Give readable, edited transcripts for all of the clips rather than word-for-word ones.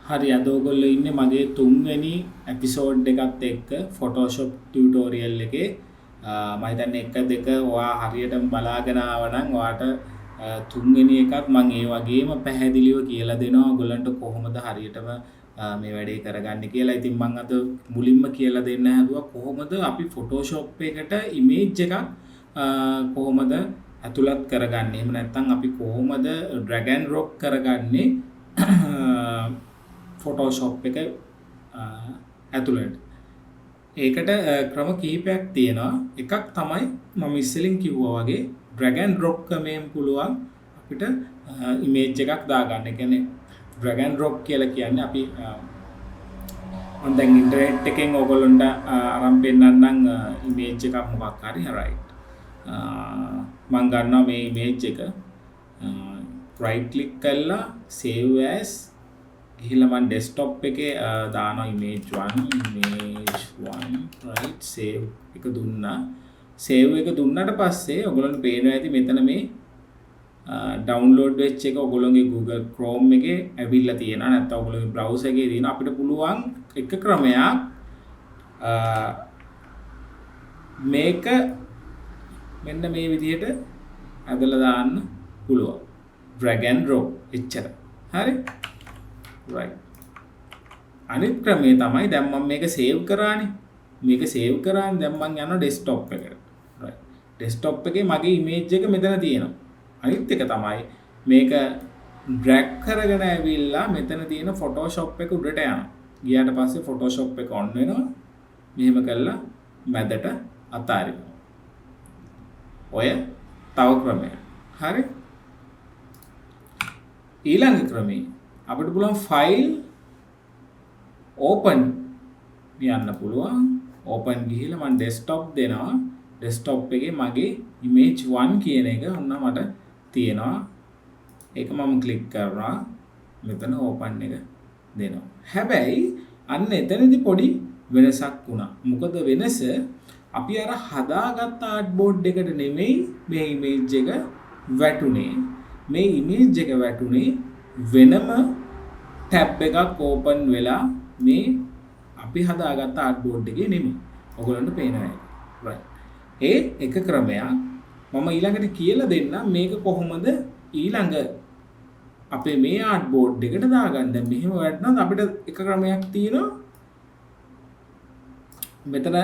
හරි අද ඔයගොල්ලෝ ඉන්නේ මගේ තුන්වෙනි එපිසෝඩ් එකත් එක්ක Photoshop ටියුටෝරියල් එකේ මම හිතන්නේ 1 2 ඔයා හරියටම බලාගෙන ආව නම් ඔයාට තුන්වෙනි එකත් මම ඒ වගේම පැහැදිලිව කියලා දෙනවා ඔයගොල්ලන්ට කොහොමද හරියටම මේ වැඩේ කරගන්නේ කියලා. ඉතින් මම අද මුලින්ම කියලා දෙන්න හැදුවා කොහොමද අපි Photoshop එකට image එකක් කොහොමද ඇතුළත් කරගන්නේ. එහෙම නැත්නම් අපි කොහොමද drag and drop කරගන්නේ Photoshop එක ඇතුළට. ඒකට ක්‍රම කිහිපයක් තියෙනවා. එකක් තමයි මම ඉස්සෙල්ලින් කිව්වා වගේ drag and drop ක්‍රමයෙන් පුළුවන් අපිට image එකක් දාගන්න. ඒ කියන්නේ drag and drop කියලා කියන්නේ අපි මම දැන් ඉන්ටර්නෙට් එකෙන් ඔයගොල්ලන්ට අරන් පෙන්නන්නම් image එකක් මොකක් හරි right. මම ගන්නවා මේ image එක right click කරලා save as ගිහිල්ලා මම desktop එකේ දානවා image 1 right save එක දුන්නා. save එක දුන්නාට පස්සේ ඔයගොල්ලන්ට පේනවා ඇති මෙතන මේ download වෙච්ච එක ඔයගොල්ලෝගේ Google Chrome එකේ ඇවිල්ලා තියෙනවා. නැත්නම් ඔයගොල්ලෝගේ browser එකේ තියෙනවා. අපිට පුළුවන් එක ක්‍රමයක් මේක මෙන්න මේ විදිහට ඇදලා දාන්න පුළුවන්. drag and drop එච්චර. හරි? right. අනිත් ක්‍රමය තමයි දැන් මම මේක save කරානේ. මේක save කරාන් දැන් මම යනවා desktop එකට. right. desktop එකේ මගේ image එක මෙතන තියෙනවා. අනිත් එක තමයි මේක drag කරගෙන ඇවිල්ලා මෙතන තියෙන Photoshop එක උඩට යනවා. ගියාට පස්සේ Photoshop එක on වෙනවා. මෙහෙම කළා මැදට අතාරිනවා. ඔය තව ක්‍රමයක්. හරි? ඊළඟ ක්‍රමය අපිට පුළුවන් ෆයිල් ඕපන් යන්න පුළුවන්. ඕපන් ගිහිල්ලා මම ඩෙස්ක්ටොප් දෙනවා. ඩෙස්ක්ටොප් එකේ මගේ image 1 කියන එක ඔන්න මට තියෙනවා. ඒක මම ක්ලික් කරනවා. මෙතන ඕපන් එක දෙනවා. හැබැයි අන්න එතනදී පොඩි වෙනසක් වුණා. මොකද වෙනස අපි අර හදාගත්ත ආර්ට්බෝඩ් එකට නෙමෙයි මේ image එක වැටුනේ. මේ image එක වැටුනේ වෙනම ටැබ් එකක් ඕපන් වෙලා මේ අපි හදාගත්ත ආර්ට්බෝඩ් එකේ නෙමෙයි. ඔයගොල්ලන්ට පේනවා ඒක. right. ඒ එක ක්‍රමයක් මම ඊළඟට කියලා දෙන්නම් මේක කොහොමද ඊළඟ අපේ මේ ආර්ට්බෝඩ් එකට දාගන්න. දැන් මෙහෙම වැටුණාද අපිට එක ක්‍රමයක් තියෙනවා. මෙතන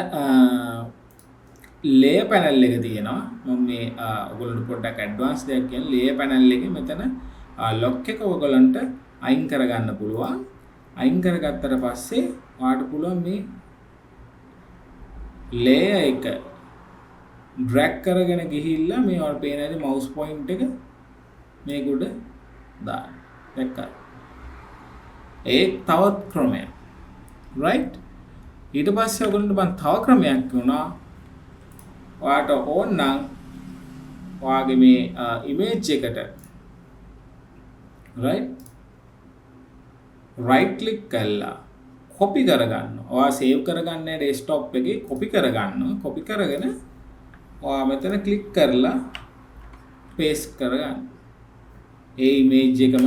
layer panel එක තියෙනවා. මම මේ ඔයගොල්ලන්ට පොඩ්ඩක් advanced දෙයක් කියන layer panel එකේ මෙතන lock එක ඔයගොල්ලන්ට අයින් කරගන්න පුළුවන්. අයින් කරගත්තට පස්සේ ඔයාලට පුළුවන් මේ layer එක drag කරගෙන ගිහිල්ලා මේ ඔයාලට පේන හැටි mouse point එක මේක උඩ දාන්න. දැක්කද? ඒ තවත් ක්‍රමයක්. right? ඊට පස්සේ ඔයගොල්ලන්ට මම තව ක්‍රමයක් කියනවා. ඔයාට ඕන නම් ඔයාගේ මේ image එකට right click කරලා copy කරගන්න. ඔයා save කරගන්නේ desktop එකේ copy කරගන්න. copy කරගෙන ඔයා මෙතන click කරලා paste කරගන්න. ඒ image එකම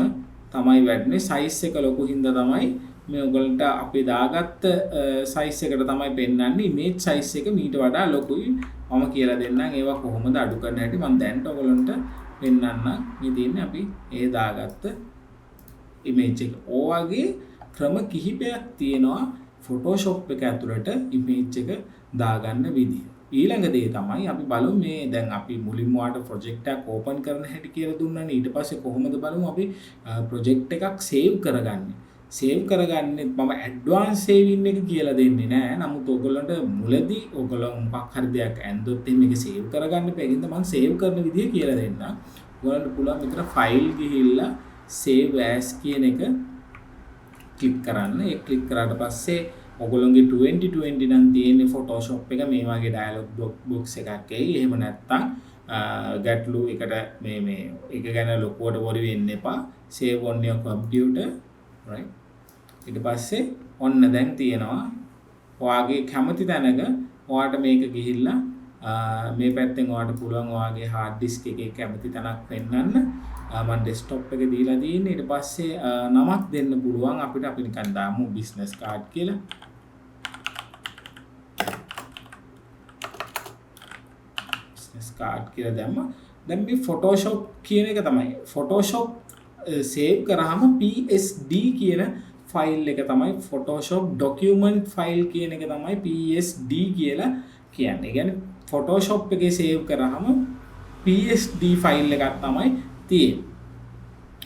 තමයි වැටෙන්නේ. size එක ලොකු හින්දා තමයි මේ ඔයගලන්ට අපි දාගත්ත size එකට තමයි පෙන්වන්නේ. image size එක මීට වඩා ලොකුයි. මම කියලා දෙන්නම් ඒවා කොහොමද අඩු කරන්න හැටි. මම දැන්ට ඔයගලන්ට පෙන්වන්නම්. මේ තියෙන්නේ අපි ඒ දාගත්ත image එක. ඔයගේ ක්‍රම කිහිපයක් තියෙනවා Photoshop එක ඇතුළට image එක දාගන්න විදිය. ඊළඟ දේ තමයි අපි බලමු මේ දැන් අපි මුලින්ම වාට project එකක් open කරන හැටි කියලා දුන්නානේ. ඊට පස්සේ කොහොමද බලමු අපි project එකක් save කරගන්නේ. save කරගන්නේ මම advanced saving එක කියලා දෙන්නේ නැහැ. නමුත් ඔයගොල්ලන්ට මුලදී ඔයගොල්ලෝ මොකක් හරි දෙයක් ඇන්දොත් මේක save කරගන්න බැරිද මම save කරන විදිය කියලා දෙන්නම්. ඔයගොල්ලන්ට පුළුවන් මෙතන file ගිහිල්ලා save as කියන එක ක්ලික් කරන්න. ඒ ක්ලික් කරාට පස්සේ ඔයගොල්ලන්ගේ 2020 නම් තියෙන Photoshop එක මේ වගේ dialog box එකක් එයි. එහෙම නැත්නම් ගැටලු එකට මේ එක ගැන ලොකුවට worry වෙන්න එපා. save on your computer right. ඊට පස්සේ ඔන්න දැන් තියෙනවා ඔයාගේ කැමති තැනක ඔයාට මේක ගිහිල්ලා මේ පැත්තෙන් ඔයාලට පුළුවන් ඔයාගේ hard disk එකේ කැමති තැනක් පෙන්වන්න. මම desktop එක දීලා තියෙන්නේ. ඊට පස්සේ නමක් දෙන්න පුළුවන් අපිට. අපි නිකන් දාමු business card කියලා. business card කියලා දැම්මා. දැන් මේ Photoshop කියන එක තමයි. Photoshop save කරාම PSD කියන ෆයිල් එක තමයි Photoshop document file කියන එක තමයි PSD කියලා කියන්නේ. ඒ කියන්නේ Photoshop එකේ save කරාම PSD ෆයිල් එකක් තමයි තියෙන්නේ.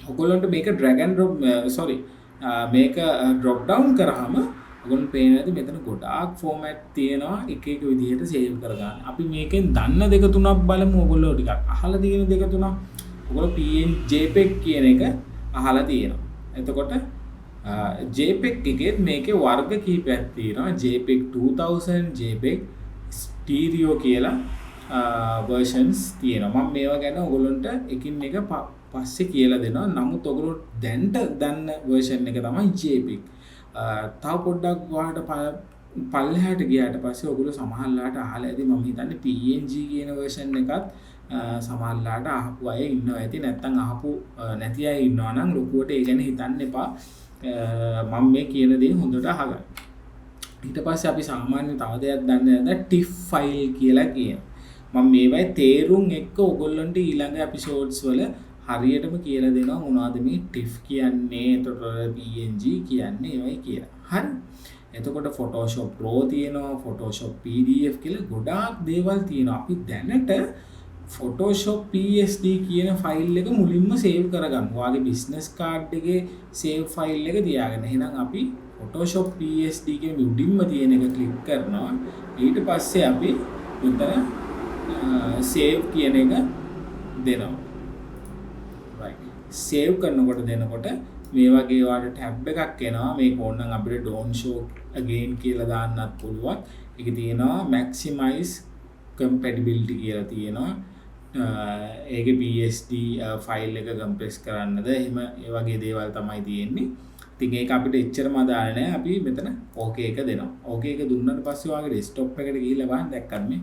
ඔයගොල්ලන්ට මේක drag and drop මේක drop down කරාම ඔයගොල්ලන්ට පේනවා ඇති මෙතන ගොඩාක් format තියෙනවා එක එක විදිහට save කරගන්න. අපි මේකෙන් දන්න දෙක තුනක් බලමු. ඔයගොල්ලෝ ටිකක් අහලා තියෙන දෙක තුනක්. ඔයගොල්ලෝ JPEG කියන එක අහලා තියෙනවා. එතකොට JPEG එකේ මේකේ වර්ග කීපයක් තියෙනවා. JPEG 2000, JPEG stereo කියලා versions තියෙනවා. මම මේවා ගැන ඔයගොල්ලන්ට එකින් එක පස්සේ කියලා දෙනවා. නමුත් ඔයගොල්ලෝ දැන්ට දන්න version එක තමයි JPEG. තව පොඩ්ඩක් ඔයාලට පල්ලෙහාට ගියාට පස්සේ ඔයගොල්ලෝ සමහරලාට අහලා ඇති මම හිතන්නේ PNG කියන version එකත් සමහරලාට අහපු අය ඉන්නවා ඇති. නැත්නම් අහපු නැති අය ඉන්නවා නම් ලොකුවට ඒ ගැන හිතන්න එපා. මම මේ කියන දේ හොඳට අහගන්න. ඊට පස්සේ අපි සාමාන්‍ය තව දෙයක් දන්නේ නැද්ද TIFF ෆයිල් කියලා කියන. මම මේවයි තේරුම් එක්ක ඔයගොල්ලන්ට ඊළඟ එපිසෝඩ්ස් වල හරියටම කියලා දෙනවා මොනවද මේ TIFF කියන්නේ, එතකොට PNG කියන්නේ ඒවයි කියලා. හරි. එතකොට Photoshop Pro තියෙනවා, Photoshop PDF කියලා ගොඩාක් දේවල් තියෙනවා. අපි දැනට Photoshop PSD කියන ෆයිල් එක මුලින්ම save කරගන්න. ඔයාගේ business card එකේ save ෆයිල් එක තියාගන්න. එහෙනම් අපි Photoshop PSD කියන මුලින්ම තියෙන එක click කරනවා. ඊට පස්සේ අපි මෙතන save කියන එක දෙනවා. right. save කරනකොට දෙනකොට මේ වගේ ඔයාලට tab එකක් එනවා. මේක ඕනනම් අපිට don't show again කියලා දාන්නත් පුළුවන්. ඒක තියෙනවා maximize compatibility කියලා තියෙනවා. ඒක PSD ෆයිල් එක කම්ප්‍රෙස් කරන්නද එහෙම ඒ වගේ දේවල් තමයි තියෙන්නේ. ඉතින් ඒක අපිට එච්චරම අදාළ නැහැ. අපි මෙතන OK එක දෙනවා. OK එක දුන්නාට පස්සේ ඔයාගේ desktop එකට ගිහිල්ලා බලන්න දැක්කත් මේ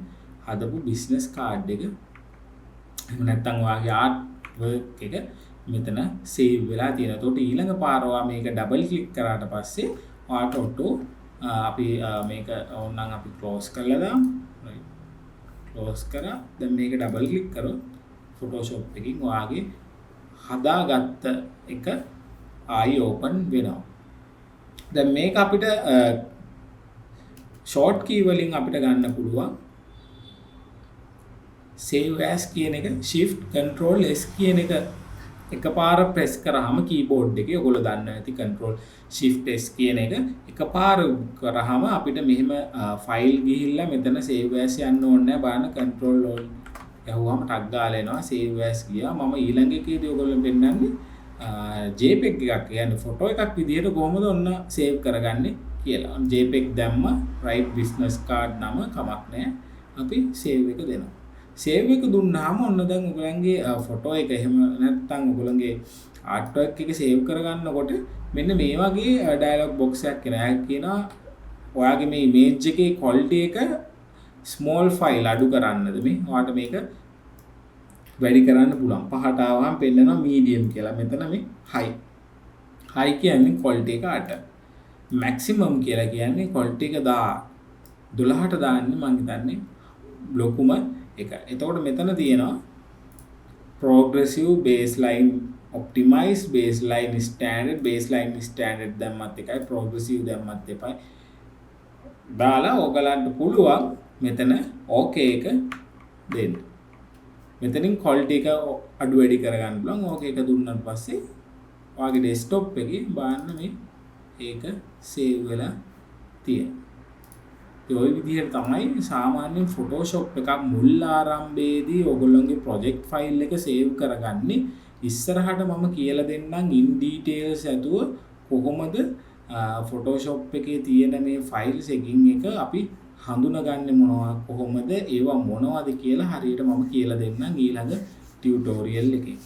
හදපු business card එක එහෙම නැත්නම් ඔයාගේ art work එක මෙතන save වෙලා තියෙනවා. ඒකට ඊළඟ පාර ඔයා මේක double click කරාට පස්සේ ඔයාට auto අපි මේක ඕනනම් අපි close කරලා දාමු. close කරා. දැන් මේක double click කරොත් Photoshop එකකින් ඔයාගේ හදාගත්ත එක ආයි open වෙනවා. දැන් මේක අපිට short key වලින් අපිට ගන්න පුළුවන්. save as කියන එක shift control s කියන එක එකපාර press කරාම keyboard එකේ ඔයගොල්ලෝ දන්නවා ඇති control shift s කියන එක එකපාර කරාම අපිට මෙහෙම file ගිහිල්ලා මෙතන save as යන්න ඕනේ නැහැ. බලන්න control යහුවාම ටක් ගාලා එනවා save as ගියා. මම ඊළඟ එකේදී ඔයගොල්ලෝ පෙන්නන්නේ JPEG එකක් කියන්නේ ෆොටෝ එකක් විදිහට කොහොමද ඔන්න save කරගන්නේ කියලා. JPEG දැම්ම right business card නම කමක් නැහැ. අපි save එක දෙනවා. save එක දුන්නාම ඔන්න දැන් ඔයගලගේ ෆොටෝ එක එහෙම නැත්නම් ඔයගලගේ artwork එක save කරගන්නකොට මෙන්න මේ වගේ dialog box එකක් එනවා. කියනවා ඔයාගේ මේ image එකේ quality එක small file අඩු කරන්නද මේ. ඔයාට මේක වැඩි කරන්න පුළුවන්. පහට ආවම පෙන්නනවා medium කියලා. මෙතන මේ high. high කියන්නේ quality එක 8. maximum කියලා කියන්නේ quality එක 12ට දාන්නේ මම හිතන්නේ ලොකුම එක. එතකොට මෙතන තියෙනවා progressive baseline optimize baseline standard දැම්මත් එකයි progressive දැම්මත් එපයි. දාලා ඔයගලන්ට පුළුවන් මෙතන OK එක දෙන්න. මෙතනින් quality එක අඩු වැඩි කරගන්න පුළුවන්. OK එක දුන්නාට පස්සේ ඔයාගේ desktop එකේ බලන්න මේ ඒක save වෙලා තියෙනවා. ඒ ඔය විදිහට තමයි සාමාන්‍යයෙන් Photoshop එකක් මුල් ආරම්භයේදී ඔයගොල්ලෝගේ project file එක save කරගන්නේ. ඉස්සරහට මම කියලා දෙන්නම් in details ඇතුව කොහොමද Photoshop එකේ තියෙන මේ files එකකින් එක අපි හඳුනගන්නේ මොනවා කොහොමද ඒවා මොනවද කියලා හරියට මම කියලා දෙන්නම් ඊළඟ ටියුටෝරියල් එකේ.